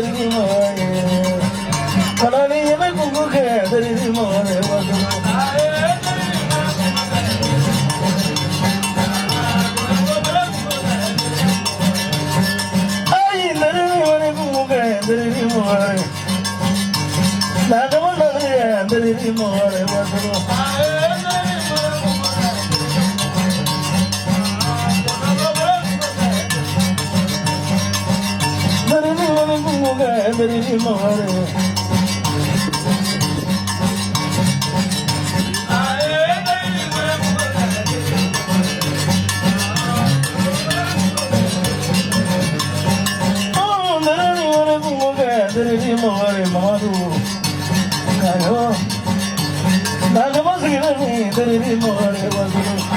دري ماي كلاني يبكو دري ماي أي دري ماي دري ماي لا كمان دري ماي Dari mare, oh dari mare bunga dari mare maru, kayo, dalam segala ni dari mare maru.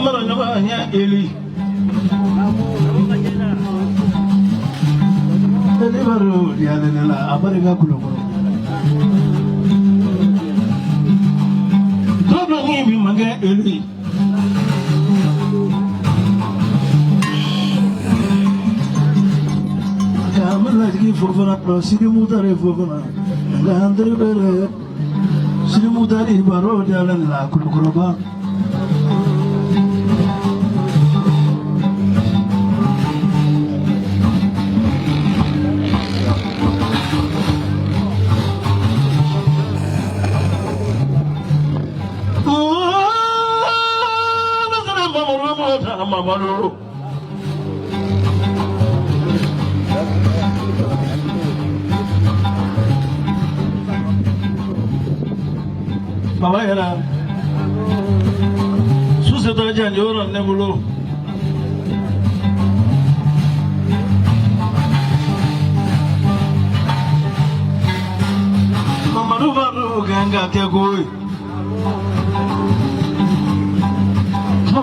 mara ngaba nya eli ele baru dia la abari ga kulo ko todo ngi bi manga eli kamala gi fofana pro sidi mutare fofana ga andre bere sidi mutari baro dia la kulo ko ba Mamaru Mama era Suseta janjora nebulo Mamaru baru ganga tegoi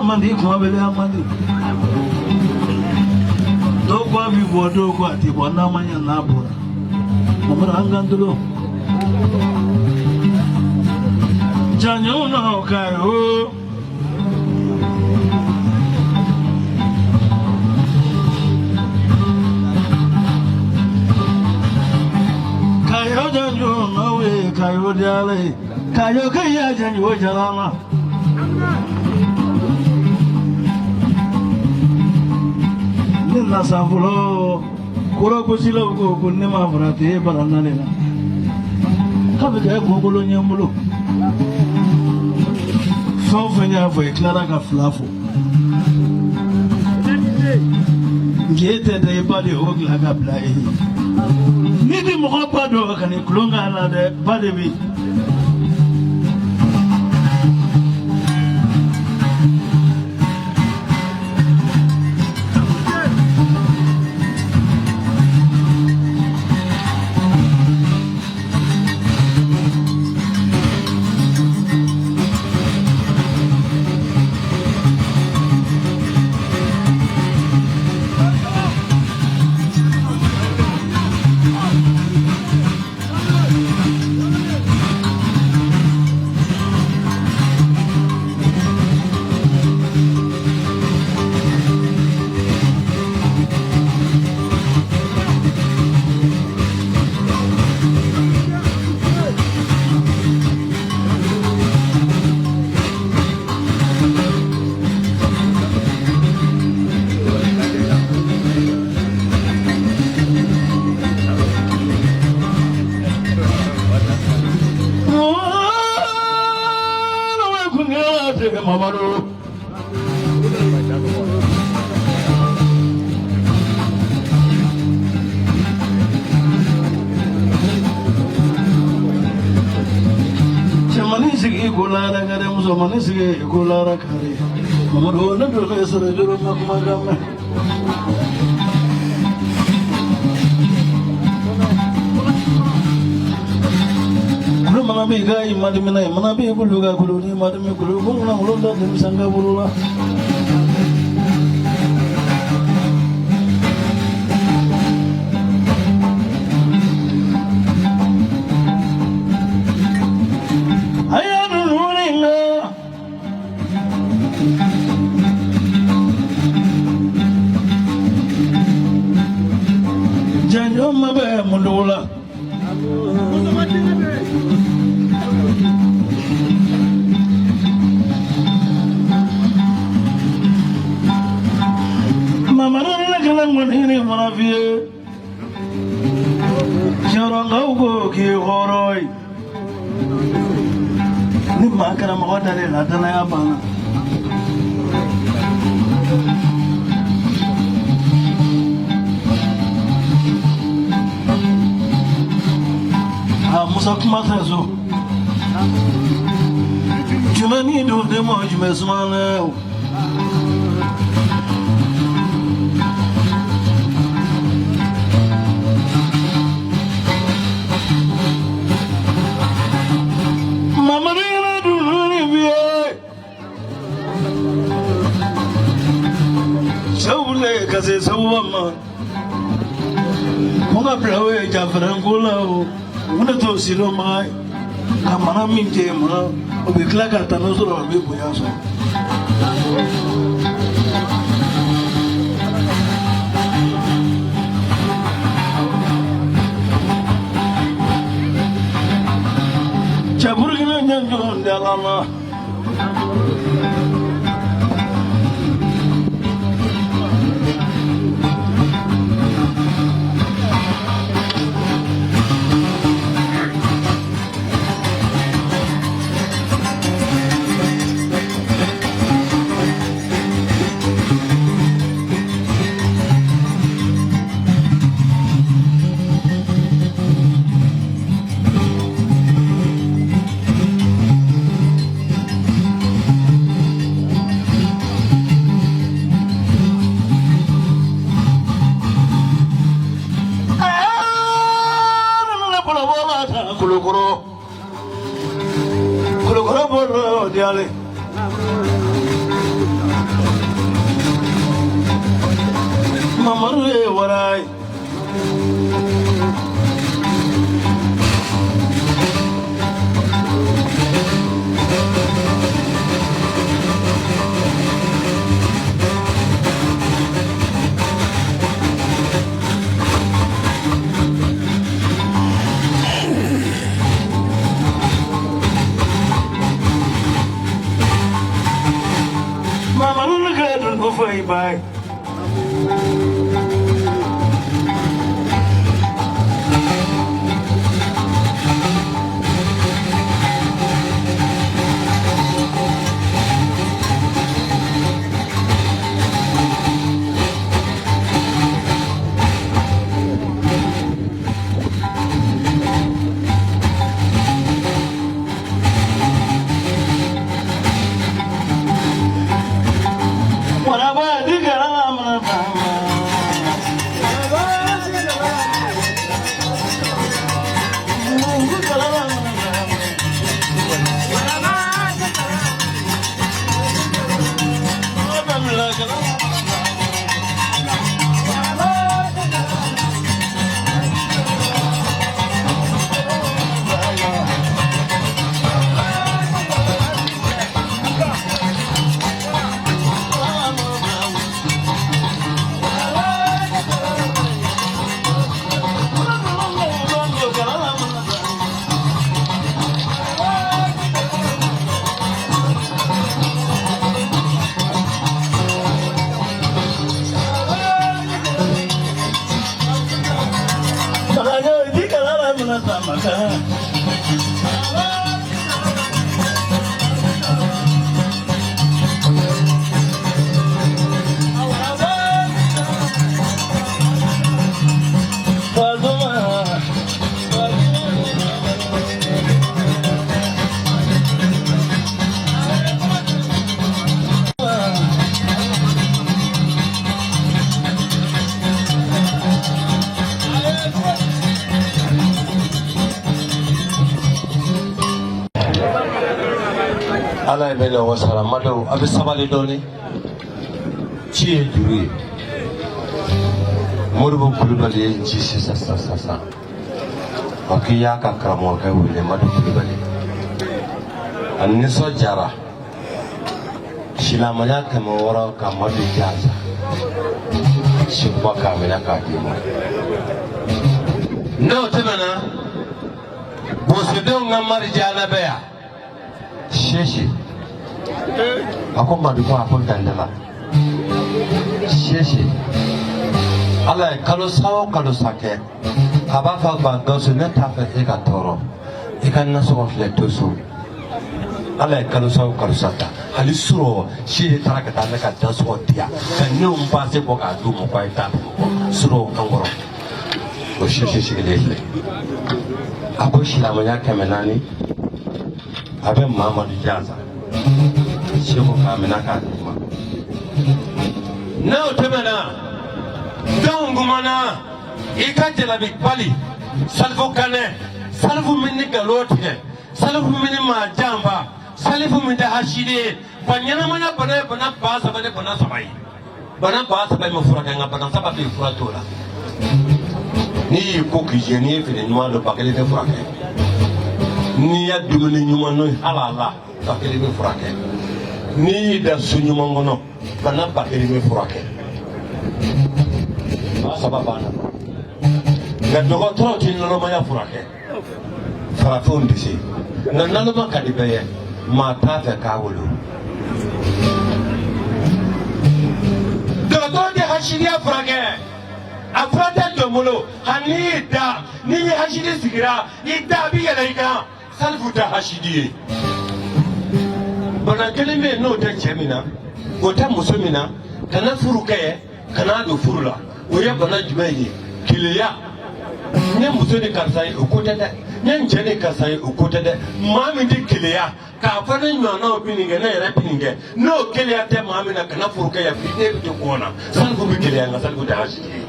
Mandi kuma bele amandi dogo abi bo dogo ati bo na manya na bura mamara angandulo janyo no kayo kayo janyo no we kayo dale kayo kaya janyo jalama na sambulo kuro kusilo ko kunne ma brate barana lela kabe ga gogolo nyambulo fo fanya fo clara ga flafo ngete da ibade ogla ga blai ni di mo ko pado kan klonga la de bade bi Mamaru Chamani sigi gulara kare musamani sigi gulara kare Mamaru na dole sare juro makmagame Manabi gai madimina manabi kuluga kuluni madimi kulugung lang londa dim sangga burula ayanu nuringa janjo mabe mundula Mamarana kalang manhini manafiye Jarangau ko ki horoi Ni makara mawadare latana ya bana Musa kuma tazo Jumani do demo jumesmane le kase sabama Mona blawe jafrangola una to silo mai kamana minje ma obikla ka tanozoro be boyaso Chaburgina nyanjo ndalama Kulukoro boro diale Mamaru warai Bye. ala bele wasara mado abe sabali doni ci juri Modibo Coulibaly ci sa akiya ka karamo ka wule mado Coulibaly anniso jara shilamanya kama wara ka mado jaza shikwa ka mina ka dimo no temana bosedon ngamari jana beya sheshi ako maduko ako dandala sheshi ala kalo sawo kalo sake aba fa ba dosu ne tafe e ka toro e kan na so fle tosu ala kalo sawo kalo sata hali suro shi taraka ta ne ka daso dia kan ne um passe ko ka du mo ko ita suro kangoro o sheshi shi le ako shi la manya kemenani abe Muhammadu Jaza Shehu Kamina Kadima na utemena dongumana ikajela bikpali salfu kane salfu minni galote salfu minni majamba salfu minni hashide banyana mana bana basa bana sabai bana ba saba mu furakɛ nka bana saba bɛ fura t'o la n'i y'i ko k'i jɛ n'i ye fini ɲuman don ba kelen bɛ furakɛ n'i ya dumuni ɲuman n'o ye halala ba kelen bɛ furakɛ n'i y'i da so ɲuman kɔnɔ bana ba kelen bɛ furakɛ ba saba banna nka dɔgɔtɔrɔ tɛ nɔnɔmaya furakɛ farafinw tɛ se nka nɔnɔma ka di bɛɛ ye maa t'a fɛ k'a wolo dɔgɔtɔrɔ tɛ hasidiya furakɛ a fura tɛ jɔn bolo hali n'i y'i da n'i ye hasidi sigira i da a bɛ yɛlɛ i kan salifu tɛ hasidi ye bana kelen bɛ yen n'o tɛ cɛ min na o tɛ muso min na kana furu kɛ kana don furu la o ye bana jumɛn ye keleya n ye muso ni karisa ye o ko tɛ dɛ n ye n cɛ ni karisa ye o ko tɛ dɛ maa min tɛ keleya k'a fɔ ne ɲɔgɔnnaw bɛ nin kɛ ne yɛrɛ bɛ nin kɛ n'o keleya tɛ maa min na kana furu kɛ yan f'i ne bɛ to kɔn na salifu bɛ keleya nka salifu tɛ hasidi ye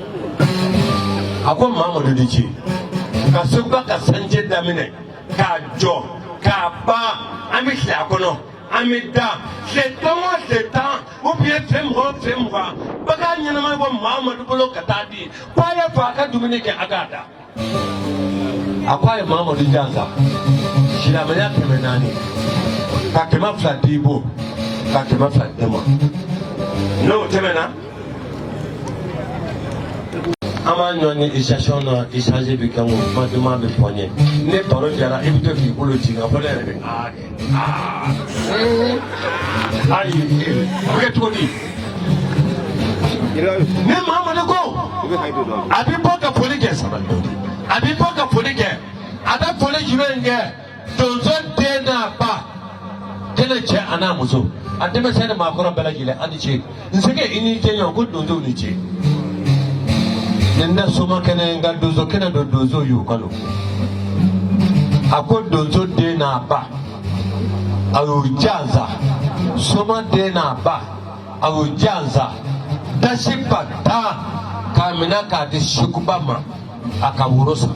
a ko mamadu de ci ka seba ka sanjɛ daminɛ k'a jɔ k'a ban an bɛ tile a kɔnɔ an bɛ da tile tan o tile tan ubiyɛn tile mugan o tile mugan bagan ɲɛnama bɔ mamadu bolo ka taa di ko a ye fɔ a ka dumuni kɛ a k'a da a ko a ye mamadu jansa silamɛya 400 ka 200 di i bo ka 200 di ma n'o tɛmɛna an b'a ɲɔgɔn ni isation na isage bɛ kɛ n ko kuma duman bɛ fɔ n ye ne baro jara i bɛ to k'i bolo ci nka fɔ ne yɛrɛ bɛ ayi a bɛ kɛ cogo di ne Mamadu ko a bɛ bɔ ka foli kɛ a bɛ bɔ ka foli kɛ a bɛ foli jumɛn kɛ donso den n'a ba kelen cɛ a n'a muso a denmisɛn ni maakɔrɔ bɛɛ lajɛlen a ni ce n se i ni ce ɲɔgɔn ko donsow ni ce nin na soma kɛnɛ nka donso kɛnɛ don donso y'u kalo a ko donso den n'a ba a y'o jansa soma den n'a ba a y'o jansa dasi ba tan k'a minɛ k'a di sekuba ma a ka woro san